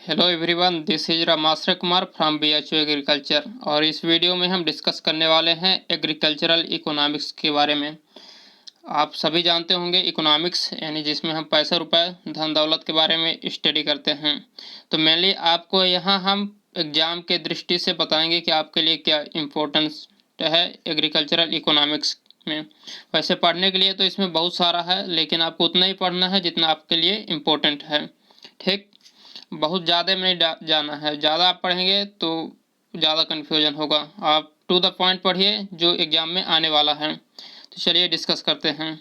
Hello everyone, this is Ramashray Kumar from BHU agriculture. और इस video में हम डिस्कस करने वाले हैं एग्रीकल्चरल इकोनॉमिक्स के बारे में। आप सभी जानते होंगे इकोनॉमिक्स यानी जिसमें हम पैसा रुपए धन दौलत के बारे में स्टडी करते हैं। तो मेनली आपको यहाँ हम एग्जाम के दृष्टि से बताएंगे कि आपके लिए क्या इम्पोर्टेंस है एग्रीकल्चरल इकोनॉमिक्स में। वैसे पढ़ने के लिए तो इसमें बहुत सारा है, लेकिन आपको उतना ही पढ़ना है जितना आपके लिए इम्पोर्टेंट है। ठीक, बहुत ज़्यादा में नहीं जाना है। ज़्यादा आप पढ़ेंगे तो ज़्यादा कन्फ्यूजन होगा। आप टू द पॉइंट पढ़िए जो एग्ज़ाम में आने वाला है। तो चलिए डिस्कस करते हैं।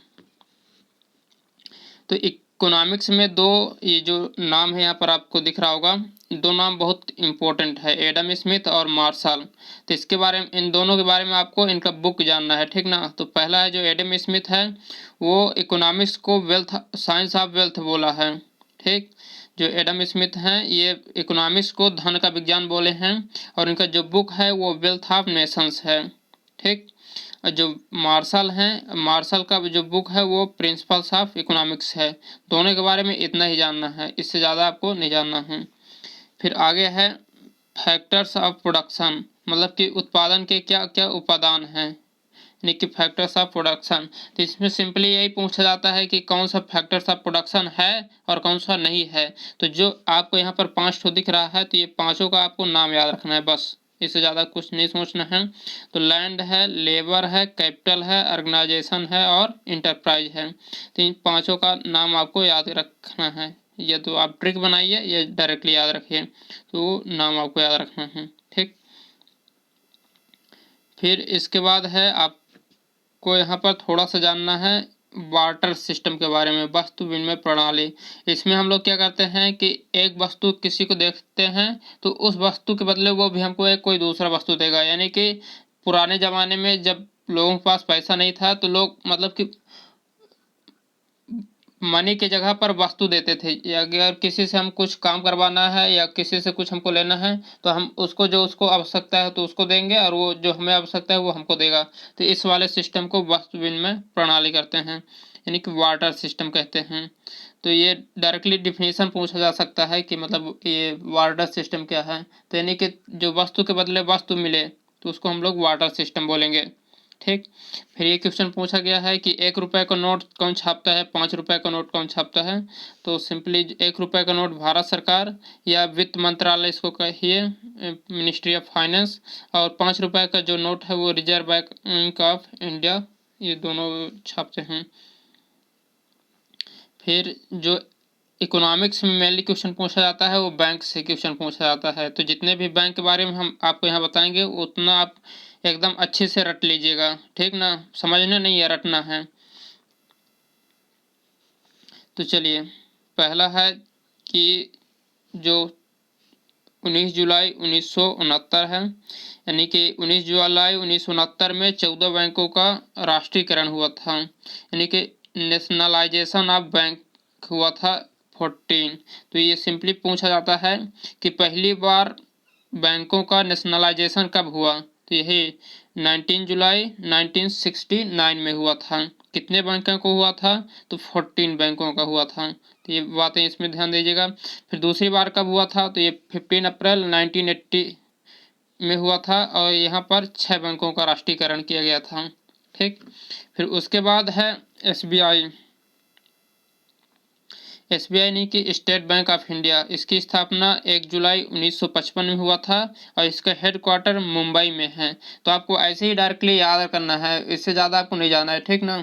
तो इकोनॉमिक्स में दो ये जो नाम है यहाँ पर आपको दिख रहा होगा, दो नाम बहुत इम्पोर्टेंट है, एडम स्मिथ और मार्शल। तो इसके बारे में, इन दोनों के बारे में आपको इनका बुक जानना है, ठीक ना। तो पहला है जो एडम स्मिथ है, वो इकोनॉमिक्स को वेल्थ साइंस ऑफ वेल्थ बोला है। ठीक, जो एडम स्मिथ हैं ये इकोनॉमिक्स को धन का विज्ञान बोले हैं, और इनका जो बुक है वो वेल्थ ऑफ नेशंस है। ठीक, और जो मार्शल हैं, मार्शल का जो बुक है वो प्रिंसिपल्स ऑफ इकोनॉमिक्स है। दोनों के बारे में इतना ही जानना है, इससे ज़्यादा आपको नहीं जानना है। फिर आगे है फैक्टर्स ऑफ प्रोडक्शन, मतलब कि उत्पादन के क्या क्या उपादान हैं, यानी कि फैक्टर्स ऑफ प्रोडक्शन। तो इसमें सिंपली यही पूछा जाता है कि कौन सा फैक्टर्स ऑफ प्रोडक्शन है और कौन सा नहीं है। तो जो आपको यहाँ पर 5 ठो दिख रहा है, तो ये पांचों का आपको नाम याद रखना है, बस इससे ज़्यादा कुछ नहीं सोचना है। तो लैंड है, लेबर है, कैपिटल है, ऑर्गेनाइजेशन है और इंटरप्राइज है। तो इन पाँचों का नाम आपको याद रखना है। या तो आप ट्रिक बनाइए या डायरेक्टली याद रखिए, तो नाम आपको याद रखना है। ठीक, फिर इसके बाद है आप को यहाँ पर थोड़ा सा जानना है बार्टर सिस्टम के बारे में, वस्तु विनिमय प्रणाली। इसमें हम लोग क्या करते हैं कि एक वस्तु किसी को देखते हैं तो उस वस्तु के बदले वो भी हमको एक कोई दूसरा वस्तु देगा। यानी कि पुराने ज़माने में जब लोगों के पास पैसा नहीं था तो लोग मतलब कि मनी की जगह पर वस्तु देते थे। या अगर किसी से हम कुछ काम करवाना है या किसी से कुछ हमको लेना है तो हम उसको जो उसको आवश्यकता है तो उसको देंगे, और वो जो हमें आवश्यकता है वो हमको देगा। तो इस वाले सिस्टम को वस्तु विनिमय प्रणाली कहते हैं, यानी कि वार्टर सिस्टम कहते हैं। तो ये डायरेक्टली डिफिनीशन पूछा जा सकता है कि मतलब ये वार्टर सिस्टम क्या है। तो यानी कि जो वस्तु के बदले वस्तु मिले तो उसको हम लोग वार्टर सिस्टम बोलेंगे। ठीक, फिर ये क्वेश्चन पूछा गया है कि 1 रुपये का नोट कौन छापता है, 5 रुपये का नोट कौन छापता है। तो सिंपली 1 रुपये का नोट भारत सरकार या वित्त मंत्रालय इसको कहिए, मिनिस्ट्री ऑफ फाइनेंस। और 5 रुपये का जो नोट है वो रिजर्व बैंक ऑफ इंडिया, ये दोनों छापते हैं। फिर जो इकोनॉमिक्स में मेनली क्वेश्चन पूछा जाता है वो बैंक से क्वेश्चन पूछा जाता है। तो जितने भी बैंक के बारे में हम आपको यहाँ बताएंगे उतना आप एकदम अच्छे से रट लीजिएगा, ठीक ना। समझना नहीं है, रटना है। तो चलिए, पहला है कि जो 19 जुलाई 1969 है, यानी कि 19 जुलाई 1969 में 14 बैंकों का राष्ट्रीयकरण हुआ था, यानी कि नेशनलाइजेशन ऑफ बैंक हुआ था 14। तो ये सिंपली पूछा जाता है कि पहली बार बैंकों का नेशनलाइजेशन कब हुआ। तो यही 19 जुलाई 1969 में हुआ था। कितने बैंकों को हुआ था, तो 14 बैंकों का हुआ था। तो ये बातें इसमें ध्यान दीजिएगा। फिर दूसरी बार कब हुआ था, तो ये 15 अप्रैल 1980 में हुआ था, और यहाँ पर 6 बैंकों का राष्ट्रीयकरण किया गया था। ठीक, फिर उसके बाद है एसबीआई। एसबीआई नहीं कि स्टेट बैंक ऑफ इंडिया, इसकी स्थापना 1 जुलाई 1955 में हुआ था, और इसका हेडक्वार्टर मुंबई में है। तो आपको ऐसे ही डायरेक्टली याद करना है, इससे ज़्यादा आपको नहीं जाना है, ठीक ना।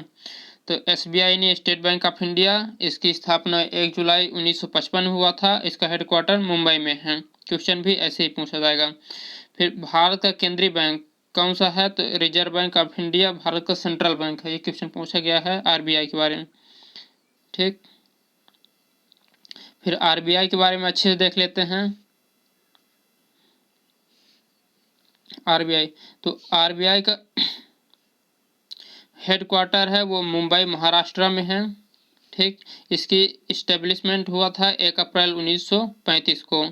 तो एसबीआई ने स्टेट बैंक ऑफ इंडिया, इसकी स्थापना 1 जुलाई 1955 में हुआ था, इसका हेडक्वार्टर मुंबई में है। क्वेश्चन भी ऐसे ही पूछा जाएगा। फिर भारत का केंद्रीय बैंक कौन सा है, तो reserve bank of India Bharat का सेंट्रल बैंक है। ये क्वेश्चन पूछा गया है आरबीआई के बारे में। ठीक, फिर आरबीआई के बारे में अच्छे से देख लेते हैं। आरबीआई, तो आरबीआई का हेडक्वार्टर है वो मुंबई महाराष्ट्र में है। ठीक, इसकी इस्टेब्लिशमेंट हुआ था 1 अप्रैल 1935 को।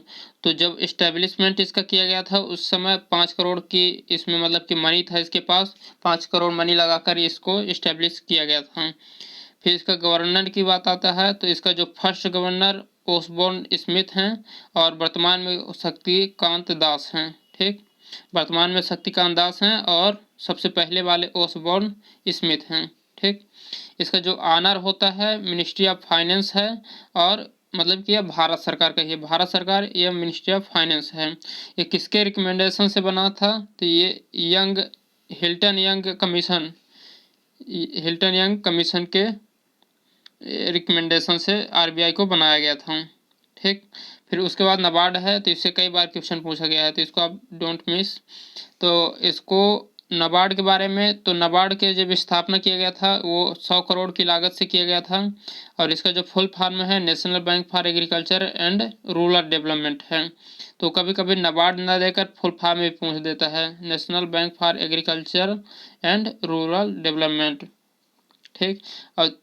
तो जब इस्टेब्लिशमेंट इसका किया गया था उस समय 5 करोड़ की इसमें मतलब कि मनी था इसके पास, 5 करोड़ मनी लगाकर इसको इस्टेब्लिश किया गया था। फिर इसका गवर्नर की बात आता है, तो इसका जो फर्स्ट गवर्नर ओसबोर्न स्मिथ हैं और वर्तमान में शक्तिकांत दास हैं। ठीक, वर्तमान में शक्तिकांत दास हैं और सबसे पहले वाले ओसबोर्न स्मिथ हैं। ठीक, इसका जो ऑनर होता है मिनिस्ट्री ऑफ फाइनेंस है और मतलब कि यह भारत सरकार का ही है, भारत सरकार यह मिनिस्ट्री ऑफ फाइनेंस है। ये किसके रिकमेंडेशन से बना था? तो ये हिल्टन यंग कमीशन के रिकमेंडेशन से आरबीआई को बनाया गया था। ठीक, फिर उसके बाद नाबार्ड है, तो इससे कई बार क्वेश्चन पूछा गया है, तो इसको आप डोंट मिस। तो इसको नाबार्ड के बारे में, तो नाबार्ड के जब स्थापना किया गया था वो 100 करोड़ की लागत से किया गया था और इसका जो फुल फॉर्म है national bank for agriculture and rural development है। तो कभी कभी नाबार्ड न देकर फुल फॉर्म भी पूछ देता है, national bank for agriculture and rural development. ठीक, और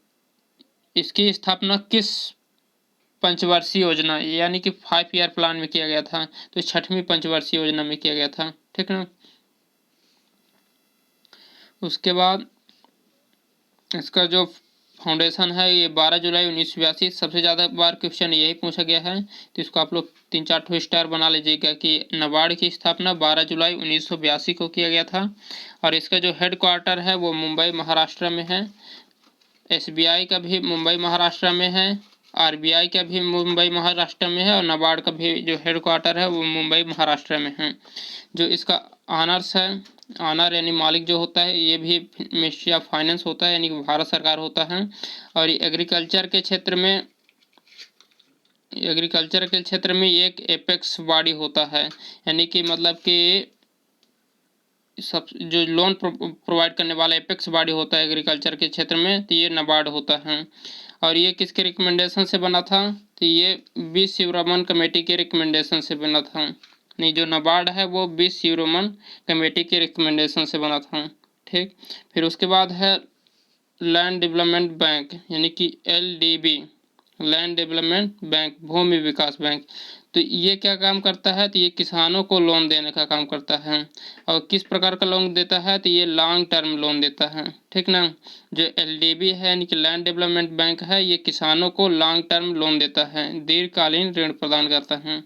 इसकी स्थापना किस पंचवर्षीय योजना यानी कि 5 ईयर प्लान में किया गया था? तो 6वीं पंचवर्षीय योजना में किया गया था। ठीक ना। उसके बाद इसका जो फाउंडेशन है ये 12 जुलाई 1982, सबसे ज़्यादा बार क्वेश्चन यही पूछा गया है, तो इसको आप लोग 3-4 स्टार बना लीजिएगा कि नाबार्ड की स्थापना 12 जुलाई 1982 को किया गया था और इसका जो हेड क्वार्टर है वो मुंबई महाराष्ट्र में है। एसबीआई का भी मुंबई महाराष्ट्र में है, आरबीआई का भी मुंबई महाराष्ट्र में है और नाबार्ड का भी जो हेड क्वार्टर है वो मुंबई महाराष्ट्र में है। जो इसका ऑनर्स है, ऑनर यानी मालिक जो होता है ये भी मिनिस्ट्री ऑफ फाइनेंस होता है यानी कि भारत सरकार होता है। और एग्रीकल्चर के क्षेत्र में एक एपेक्स बॉडी होता है यानी कि मतलब कि सब जो लोन प्रोवाइड करने वाला एपेक्स बॉडी होता है एग्रीकल्चर के क्षेत्र में, तो ये नाबार्ड होता है। और ये किसके रिकमेंडेशन से बना था? तो ये बी शिवरामन कमेटी के रिकमेंडेशन से बना था। नहीं, जो नाबार्ड है वो बी शिवरामन कमेटी के रिकमेंडेशन से बना था। ठीक, फिर उसके बाद है लैंड डेवलपमेंट बैंक यानी कि एलडीबी, लैंड डेवलपमेंट बैंक, भूमि विकास बैंक। तो ये क्या काम करता है? तो ये किसानों को लोन देने का काम करता है। और किस प्रकार का लोन देता है? तो ये लॉन्ग टर्म लोन देता है। ठीक ना। जो एलडीबी है यानी कि लैंड डेवलपमेंट बैंक है, ये किसानों को लॉन्ग टर्म लोन देता है, दीर्घकालीन ऋण प्रदान करता है।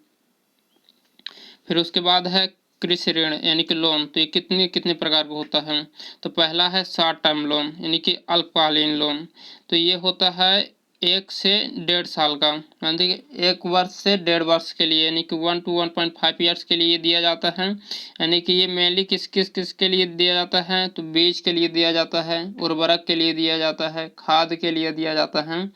फिर उसके बाद है कृषि ऋण यानी कि लोन। तो ये कितने कितने प्रकार का होता है? तो पहला है शॉर्ट टर्म लोन यानी कि अल्पकालीन लोन। तो ये होता है 1 से 1.5 साल का, यानी कि 1 वर्ष से 1.5 वर्ष के लिए यानी कि 1 to 1.5 ईयर्स के लिए दिया जाता है। यानी कि ये मेनली किस के लिए दिया जाता है? तो बीज के लिए दिया जाता है, उर्वरक के लिए दिया जाता है, खाद के लिए दिया जाता है।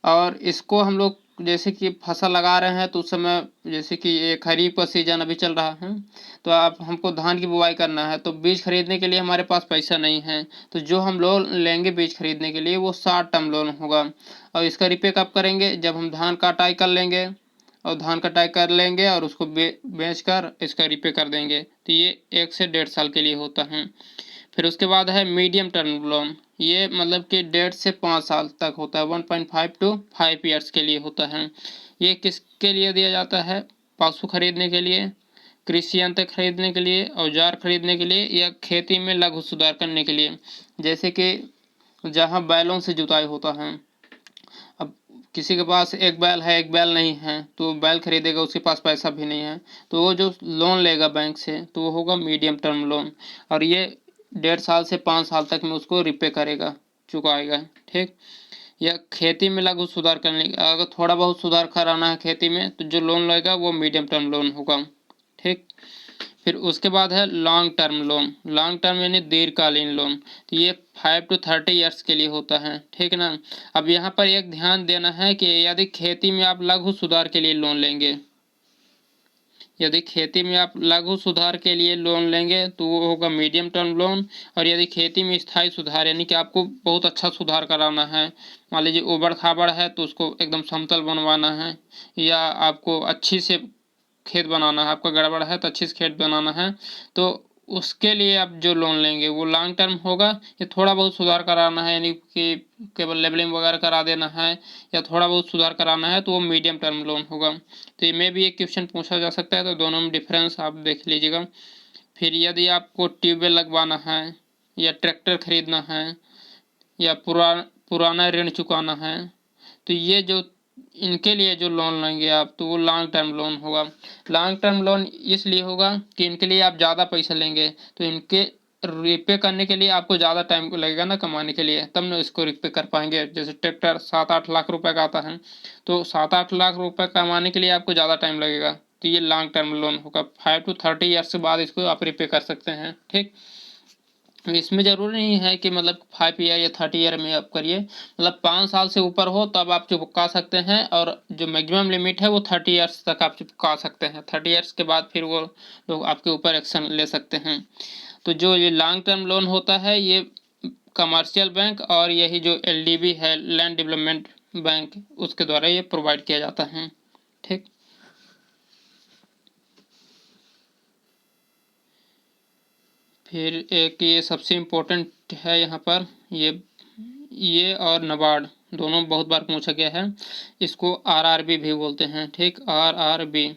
और इसको हम लोग जैसे कि फसल लगा रहे हैं तो उस समय जैसे कि ये खरीफ का सीजन अभी चल रहा है, तो आप हमको धान की बुवाई करना है तो बीज खरीदने के लिए हमारे पास पैसा नहीं है, तो जो हम लोन लेंगे बीज खरीदने के लिए वो शॉर्ट टर्म लोन होगा। और इसका रिपे कब करेंगे? जब हम धान कटाई कर लेंगे और धान कटाई कर लेंगे और उसको बेच कर इसका रिपे कर देंगे। तो ये 1 से 1.5 साल के लिए होता है। फिर उसके बाद है मीडियम टर्म लोन, ये मतलब कि 1.5 से 5 साल तक होता है, 1.5 to 5 ईयर्स के लिए होता है। ये किसके लिए दिया जाता है? पशु खरीदने के लिए, कृषि यंत्र खरीदने के लिए, औजार खरीदने के लिए या खेती में लघु सुधार करने के लिए। जैसे कि जहाँ बैलों से जुताई होता है, अब किसी के पास एक बैल है एक बैल नहीं है तो बैल खरीदेगा, उसके पास पैसा भी नहीं है, तो वो जो लोन लेगा बैंक से तो वो होगा मीडियम टर्म लोन। और ये 1.5 साल से 5 साल तक में उसको रिपे करेगा, चुकाएगा। ठीक, या खेती में लघु सुधार करने, अगर थोड़ा बहुत सुधार कराना है खेती में तो जो लोन लेगा वो मीडियम टर्म लोन होगा। ठीक, फिर उसके बाद है long term loan, long term यानी दीर्घकालीन लोन। तो ये 5 to 30 ईयर्स के लिए होता है। ठीक ना। अब यहाँ पर एक ध्यान देना है कि यदि खेती में आप लघु सुधार के लिए लोन लेंगे, यदि खेती में आप लघु सुधार के लिए लोन लेंगे तो वो होगा मीडियम टर्म लोन। और यदि खेती में स्थायी सुधार यानी कि आपको बहुत अच्छा सुधार कराना है, मान लीजिए ऊबड़ खाबड़ है तो उसको एकदम समतल बनवाना है, या आपको अच्छी से खेत बनाना है, आपका गड़बड़ है तो अच्छी से खेत बनाना है, तो उसके लिए आप जो लोन लेंगे वो लॉन्ग टर्म होगा। ये थोड़ा बहुत सुधार कराना है यानी कि केवल लेबलिंग वगैरह करा देना है या थोड़ा बहुत सुधार कराना है तो वो मीडियम टर्म लोन होगा। तो ये में भी एक क्वेश्चन पूछा जा सकता है, तो दोनों में डिफरेंस आप देख लीजिएगा। फिर यदि आपको ट्यूबवेल लगवाना है या ट्रैक्टर खरीदना है या पुराना ऋण चुकाना है, तो ये जो इनके लिए जो लोन लेंगे आप तो वो लॉन्ग टर्म लोन होगा। लॉन्ग टर्म लोन इसलिए होगा कि इनके लिए आप ज़्यादा पैसा लेंगे तो इनके रिपे करने के लिए आपको ज़्यादा टाइम लगेगा ना कमाने के लिए, तब ना इसको रिपे कर पाएंगे। जैसे ट्रैक्टर 7-8 लाख रुपए का आता है तो 7-8 लाख रुपए कमाने के लिए आपको ज़्यादा टाइम लगेगा, तो ये लॉन्ग टर्म लोन होगा। 5 to 30 ईयर्स के बाद इसको आप रिपे कर सकते हैं। ठीक, इसमें जरूरी नहीं है कि मतलब 5 ईयर या 30 ईयर में आप करिए, मतलब 5 साल से ऊपर हो तब आप चुका सकते हैं, और जो मैक्सिमम लिमिट है वो 30 ईयर्स तक आप चुका सकते हैं। 30 ईयर्स के बाद फिर वो लोग आपके ऊपर एक्शन ले सकते हैं। तो जो ये लॉन्ग टर्म लोन होता है ये कमर्शियल बैंक और यही जो LDB है, लैंड डेवलपमेंट बैंक, उसके द्वारा ये प्रोवाइड किया जाता है। ठीक, फिर एक ये सबसे इम्पोर्टेंट है यहाँ पर, ये और नाबार्ड दोनों बहुत बार पूछा गया है, इसको RRB भी बोलते हैं। ठीक, RRB।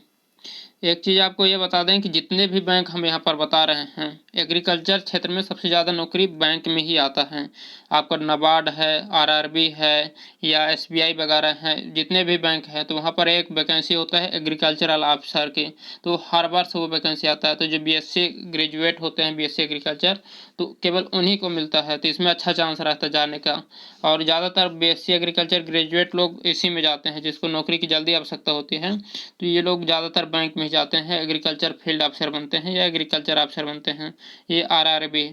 एक चीज़ आपको ये बता दें कि जितने भी बैंक हम यहाँ पर बता रहे हैं, एग्रीकल्चर क्षेत्र में सबसे ज़्यादा नौकरी बैंक में ही आता है। आपका नाबार्ड है, RRB है या SBI वगैरह हैं, जितने भी बैंक हैं तो वहाँ पर एक वैकेंसी होता है एग्रीकल्चरल ऑफिसर की, तो हर वर्ष वो वैकेंसी आता है। तो जो BSc ग्रेजुएट होते हैं, BSc एग्रीकल्चर, तो केवल उन्हीं को मिलता है, तो इसमें अच्छा चांस रहता है जाने का। और ज़्यादातर BSc एग्रीकल्चर ग्रेजुएट लोग इसी में जाते हैं जिसको नौकरी की जल्दी आवश्यकता होती है, तो ये लोग ज़्यादातर बैंक में जाते हैं, एग्रीकल्चर फील्ड ऑफिसर बनते हैं या एग्रीकल्चर ऑफिसर बनते हैं। ये RRB।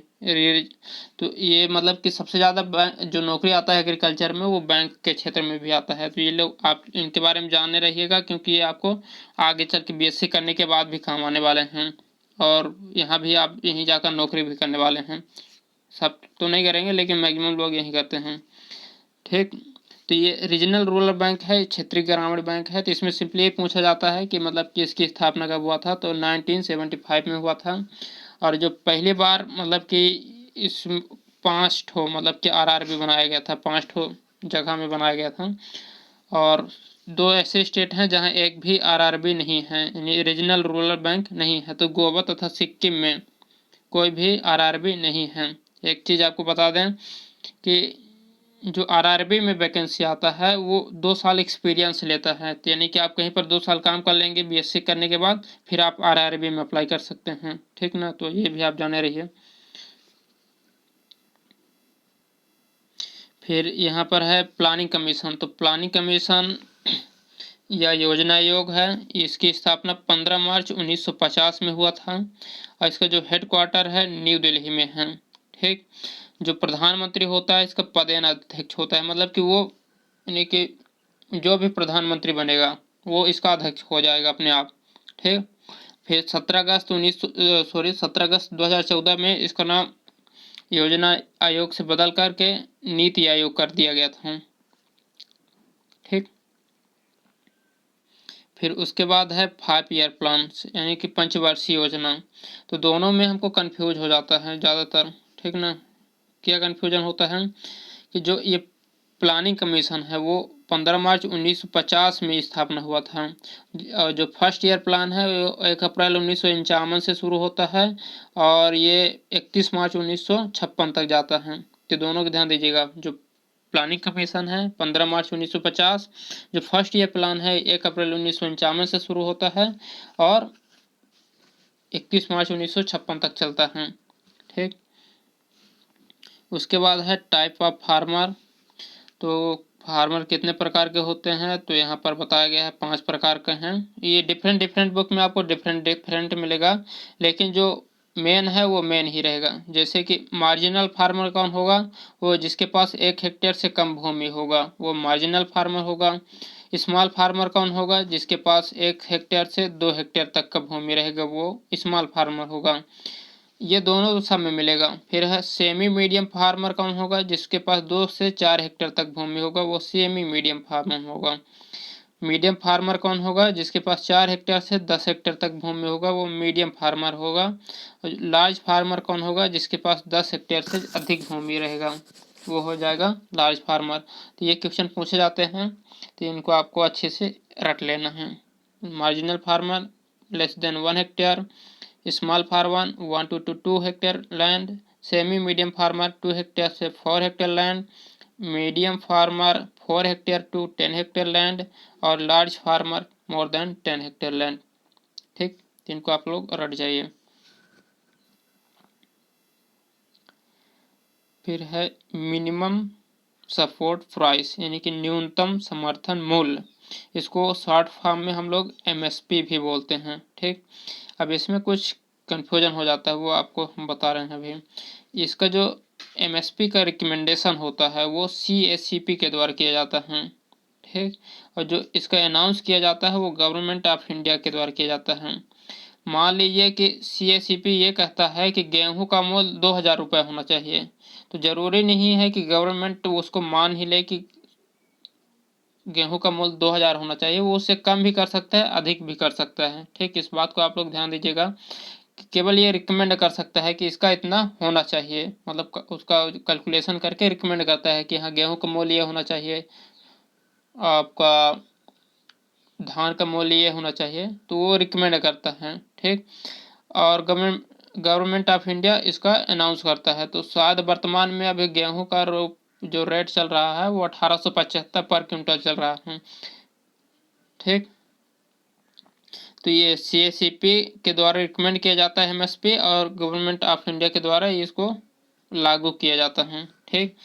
तो ये मतलब कि सबसे ज़्यादा जो नौकरी आता है एग्रीकल्चर में वो बैंक के क्षेत्र में भी आता है। तो ये लोग आप इनके बारे में जानने रहिएगा, क्योंकि ये आपको आगे चल के BSc करने के बाद भी काम आने वाले हैं, और यहाँ भी आप यहीं जाकर नौकरी भी करने वाले हैं। सब तो नहीं करेंगे लेकिन मैक्सिमम लोग यही करते हैं। ठीक, तो ये रीजनल रूरल बैंक है, क्षेत्रीय ग्रामीण बैंक है। तो इसमें सिंपली ये पूछा जाता है कि मतलब किसकी स्थापना कब हुआ था, तो 1975 में हुआ था। और जो पहली बार मतलब कि इस 5 ठो मतलब कि RRB बनाया गया था, 5 ठो जगह में बनाया गया था। और 2 ऐसे स्टेट हैं जहां एक भी RRB नहीं है, यानी रीजनल रूरल बैंक नहीं है, तो गोवा तथा सिक्किम में कोई भी RRB नहीं है। एक चीज़ आपको बता दें कि जो RRB में वैकेंसी आता है वो 2 साल एक्सपीरियंस लेता है, तो यानी कि आप कहीं पर 2 साल काम कर लेंगे BSc करने के बाद, फिर आप RRB में अप्लाई कर सकते हैं। ठीक ना, तो ये भी आप जाने रहिए। फिर यहाँ पर है प्लानिंग कमीशन। तो प्लानिंग कमीशन या योजना आयोग है, इसकी स्थापना 15 मार्च 1950 में हुआ था, और इसका जो हेडक्वार्टर है न्यू दिल्ली में है। ठीक, जो प्रधानमंत्री होता है इसका पदेन अध्यक्ष होता है, मतलब कि वो यानी कि जो भी प्रधानमंत्री बनेगा वो इसका अध्यक्ष हो जाएगा अपने आप। ठीक, फिर 17 अगस्त 2014 में इसका नाम योजना आयोग से बदल करके नीति आयोग कर दिया गया था। ठीक, फिर उसके बाद है 5 ईयर प्लान, यानी कि पंचवर्षीय योजना। तो दोनों में हमको कंफ्यूज हो जाता है ज़्यादातर। ठीक ना, क्या कंफ्यूजन होता है कि जो ये प्लानिंग कमीशन है वो 15 मार्च 1950 में स्थापना हुआ था, और जो फर्स्ट ईयर प्लान है वो 1 अप्रैल 1951 से शुरू होता है, और ये 31 मार्च 1956 तक जाता है। तो दोनों को ध्यान दीजिएगा, जो प्लानिंग कमीशन है 15 मार्च 1950, जो फर्स्ट ईयर प्लान है 1 अप्रैल 1951 से शुरू होता है और 31 मार्च 1956 तक चलता है। ठीक, उसके बाद है टाइप ऑफ फार्मर। तो फार्मर कितने प्रकार के होते हैं, तो यहाँ पर बताया गया है 5 प्रकार के हैं। ये डिफरेंट बुक में आपको डिफरेंट मिलेगा, लेकिन जो मेन है वो मेन ही रहेगा। जैसे कि मार्जिनल फार्मर कौन होगा, वो जिसके पास 1 हेक्टेयर से कम भूमि होगा वो मार्जिनल फार्मर होगा। स्मॉल फार्मर कौन होगा, जिसके पास 1 हेक्टेयर से 2 हेक्टेयर तक का भूमि रहेगा वो स्मॉल फार्मर होगा। ये दोनों सब में मिलेगा। फिर है सेमी मीडियम फार्मर कौन होगा, जिसके पास 2 से 4 हेक्टेयर तक भूमि होगा वो सेमी मीडियम फार्मर होगा। मीडियम फार्मर कौन होगा, जिसके पास 4 हेक्टेयर से 10 हेक्टेयर तक भूमि होगा वो मीडियम फार्मर होगा। लार्ज फार्मर कौन होगा, जिसके पास 10 हेक्टेयर से अधिक भूमि रहेगा वो हो जाएगा लार्ज फार्मर। तो ये क्वेश्चन पूछे जाते हैं, तो इनको आपको अच्छे से रट लेना है। Marginal farmer less than 1 hectare, small farmer 1 to 2 hectare land, semi medium farmer 2 hectare से 4 hectare land, medium farmer 4 hectare to 10 hectare land और large farmer more than 10 hectare land. ठीक, इनको आप लोग रट जाइए। फिर है मिनिमम सपोर्ट प्राइस, यानी कि न्यूनतम समर्थन मूल्य। इसको शॉर्ट फॉर्म में हम लोग एमएसपी भी बोलते हैं। ठीक, अब इसमें कुछ कंफ्यूजन हो जाता है, वो आपको हम बता रहे हैं अभी। इसका जो एमएसपी का रिकमेंडेशन होता है वो सीएससीपी के द्वारा किया जाता है। ठीक, और जो इसका अनाउंस किया जाता है वो गवर्नमेंट ऑफ इंडिया के द्वारा किया जाता है। मान लीजिए कि सीएससीपी ये कहता है कि गेहूं का मूल्य 2000 रुपये होना चाहिए, तो जरूरी नहीं है कि गवर्नमेंट उसको मान ही ले कि गेहूं का मूल्य 2000 होना चाहिए। वो उससे कम भी कर सकता है, अधिक भी कर सकता है। ठीक, इस बात को आप लोग ध्यान दीजिएगा कि केवल ये रिकमेंड कर सकता है कि इसका इतना होना चाहिए, मतलब उसका कैलकुलेशन करके रिकमेंड करता है कि हाँ गेहूं का मूल्य ये होना चाहिए, आपका धान का मूल्य ये होना चाहिए, तो वो रिकमेंड करता है। ठीक, और गवर्नमेंट ऑफ इंडिया इसका अनाउंस करता है। तो शायद वर्तमान में अभी गेहूं का जो रेट चल रहा है वो 1875 पर क्विंटल चल रहा है। ठीक, तो ये सीएससीपी के द्वारा रिकमेंड किया जाता है एमएसपी, और गवर्नमेंट ऑफ इंडिया के द्वारा इसको लागू किया जाता है। ठीक,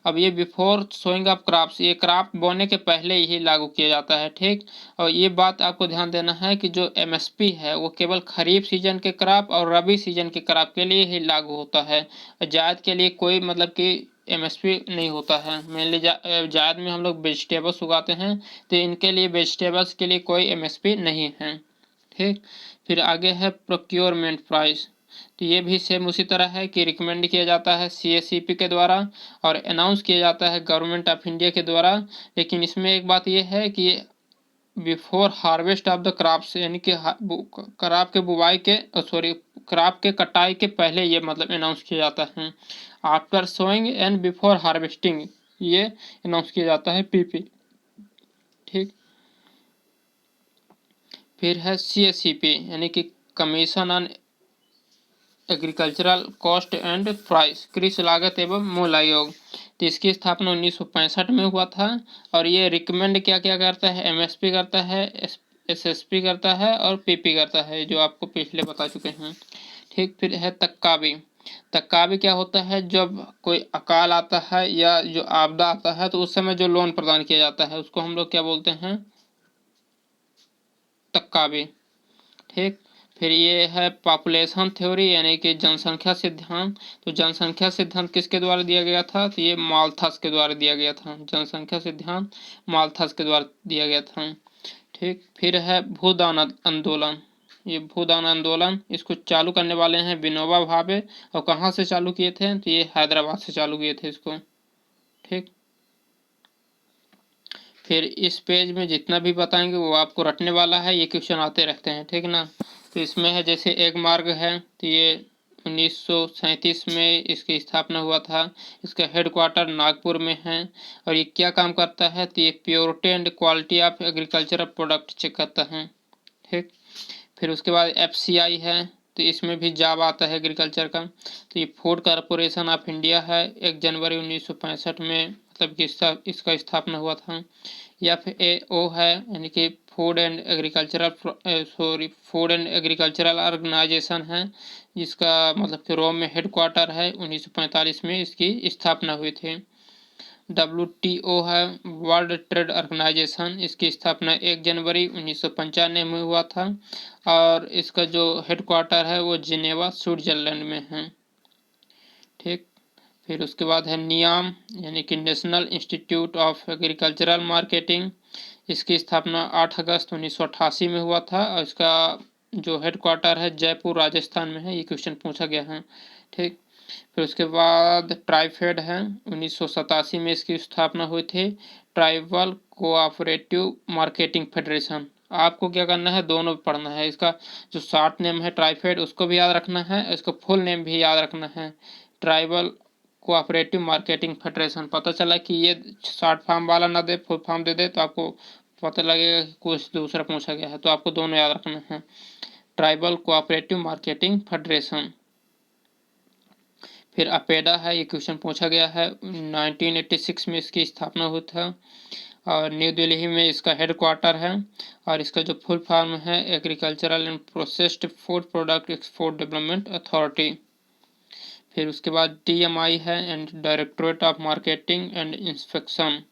अब ये बिफोर सोइंग ऑफ क्रॉप्स, ये क्रॉप बोने के पहले ही लागू किया जाता है। ठीक, और ये बात आपको ध्यान देना है कि जो एमएसपी है वो केवल खरीफ सीजन के क्रॉप और रबी सीजन के क्रॉप के लिए ही लागू होता है। जायद के लिए कोई मतलब कि एमएसपी नहीं होता है। मेनली जायद में हम लोग वेजिटेबल्स उगाते हैं, तो इनके लिए वेजिटेबल्स के लिए कोई एमएसपी नहीं है। ठीक, फिर आगे है प्रोक्योरमेंट प्राइस। तो ये भी सेम उसी तरह है कि रिकमेंड किया जाता है सीएससीपी के द्वारा और अनाउंस किया जाता है गवर्नमेंट ऑफ इंडिया के द्वारा। लेकिन इसमें एक बात ये है कि before harvest of the crops, यानी कि क्रॉप के बुवाई के सॉरी क्रॉप के कटाई के पहले ये मतलब अनाउंस किया जाता है। After sowing and before harvesting ये अनाउंस किया जाता है पीपी। ठीक, फिर है सीएससीपी, यानी कि commission on agricultural cost and price, कृषि लागत एवं मूल्य आयोग। तो इसकी स्थापना 1965 में हुआ था, और ये रिकमेंड क्या क्या करता है, एमएसपी करता है, एसएसपी करता है और पीपी करता है, जो आपको पिछले बता चुके हैं। ठीक, फिर है तक्काबी। तक्काबी क्या होता है, जब कोई अकाल आता है या जो आपदा आता है तो उस समय जो लोन प्रदान किया जाता है उसको हम लोग क्या बोलते हैं, तक्काबी। ठीक, फिर ये है पॉपुलेशन थ्योरी, यानी कि जनसंख्या सिद्धांत। तो जनसंख्या सिद्धांत किसके द्वारा दिया गया था, तो ये माल्थस के द्वारा दिया गया था। जनसंख्या सिद्धांत माल्थस के द्वारा दिया गया था। ठीक, फिर है भूदान आंदोलन। ये भूदान आंदोलन इसको चालू करने वाले हैं विनोबा भावे, और कहाँ से चालू किए थे, तो ये हैदराबाद से चालू किए थे इसको। ठीक, फिर इस पेज में जितना भी बताएंगे वो आपको रटने वाला है, ये क्वेश्चन आते रहते हैं। ठीक ना, तो इसमें है जैसे एक मार्ग है, तो ये 1937 में इसकी स्थापना हुआ था। इसका हेडक्वार्टर नागपुर में है, और ये क्या काम करता है, तो ये purity and quality of agricultural product check करता है। ठीक, फिर उसके बाद एफसीआई है, तो इसमें भी जॉब आता है एग्रीकल्चर का। तो ये फूड कॉरपोरेशन ऑफ इंडिया है, 1 जनवरी 1965 में मतलब कि इसका स्थापना हुआ था। FAO है, यानी कि फूड एंड एग्रीकल्चरल ऑर्गेनाइजेशन है, जिसका मतलब कि रोम में हेडक्वार्टर है। 1945 में इसकी स्थापना हुई थी। WTO है, वर्ल्ड ट्रेड ऑर्गेनाइजेशन, इसकी स्थापना 1 जनवरी 1995 में हुआ था, और इसका जो हेडक्वार्टर है वो जिनेवा स्विट्जरलैंड में है। ठीक, फिर उसके बाद है नियाम, यानी कि national institute of agricultural marketing. इसकी स्थापना 8 अगस्त 1988 में हुआ था, और इसका जो हेडक्वार्टर है जयपुर राजस्थान में है। ये क्वेश्चन पूछा गया है। ठीक, फिर उसके बाद ट्राइफेड है, 1987 में इसकी स्थापना हुई थी, ट्राइबल कोऑपरेटिव मार्केटिंग फेडरेशन। आपको क्या करना है, दोनों पढ़ना है। इसका जो शॉर्ट नेम है ट्राइफेड उसको भी याद रखना है, इसका फुल नेम भी याद रखना है, ट्राइबल कोऑपरेटिव मार्केटिंग फेडरेशन। पता चला कि ये शॉर्ट फॉर्म वाला ना दे, फुल फॉर्म दे दे, तो आपको पता लगेगा कि कुछ दूसरा पूछा गया है। तो आपको दोनों याद रखना है, ट्राइबल कोऑपरेटिव मार्केटिंग फेडरेशन। फिर अपेडा है, ये क्वेश्चन पूछा गया है, 1986 में इसकी स्थापना हुई था और न्यू दिल्ली में इसका हेड क्वार्टर है। और इसका जो फुल फॉर्म है agricultural and processed food product export development authority. फिर उसके बाद DMI है and directorate of marketing and inspection,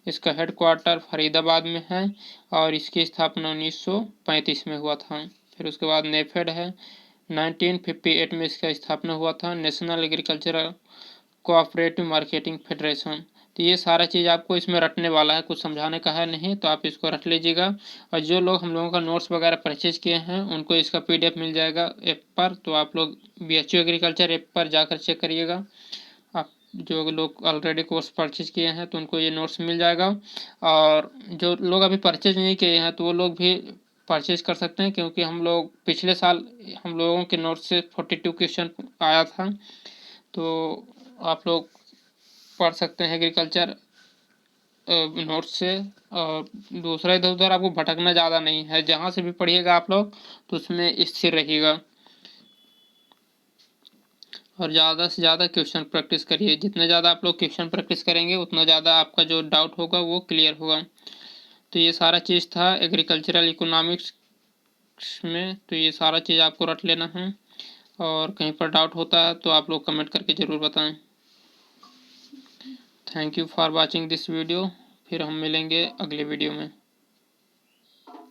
इसका हेड क्वार्टर फरीदाबाद में है और इसकी स्थापना 1935 में हुआ था। फिर उसके बाद नेफेड है, 1958 में इसका स्थापना हुआ था, national agricultural cooperative marketing federation. तो ये सारा चीज़ आपको इसमें रटने वाला है, कुछ समझाने का है नहीं, तो आप इसको रट लीजिएगा। और जो लोग हम लोगों का नोट्स वगैरह परचेज किए हैं उनको इसका PDF मिल जाएगा ऐप पर, तो आप लोग BHU एग्रीकल्चर ऐप पर जाकर चेक करिएगा। आप जो लोग ऑलरेडी कोर्स परचेज किए हैं तो उनको ये नोट्स मिल जाएगा, और जो लोग अभी परचेज नहीं किए हैं तो वो लोग भी परचेज कर सकते हैं, क्योंकि हम लोग पिछले साल हम लोगों के नोट्स से 42 क्वेश्चन आया था, तो आप लोग पढ़ सकते हैं एग्रीकल्चर नोट्स से। और दूसरा इधर उधर आपको भटकना ज़्यादा नहीं है, जहाँ से भी पढ़िएगा आप लोग तो उसमें स्थिर रहिएगा और ज़्यादा से ज़्यादा क्वेश्चन प्रैक्टिस करिए। जितने ज़्यादा आप लोग क्वेश्चन प्रैक्टिस करेंगे उतना ज़्यादा आपका जो डाउट होगा वो क्लियर होगा। तो ये सारा चीज़ था एग्रीकल्चरल इकोनॉमिक्स में, तो ये सारा चीज़ आपको रट लेना है, और कहीं पर डाउट होता है तो आप लोग कमेंट करके ज़रूर बताएं। Thank you for watching this video. फिर हम मिलेंगे अगले वीडियो में।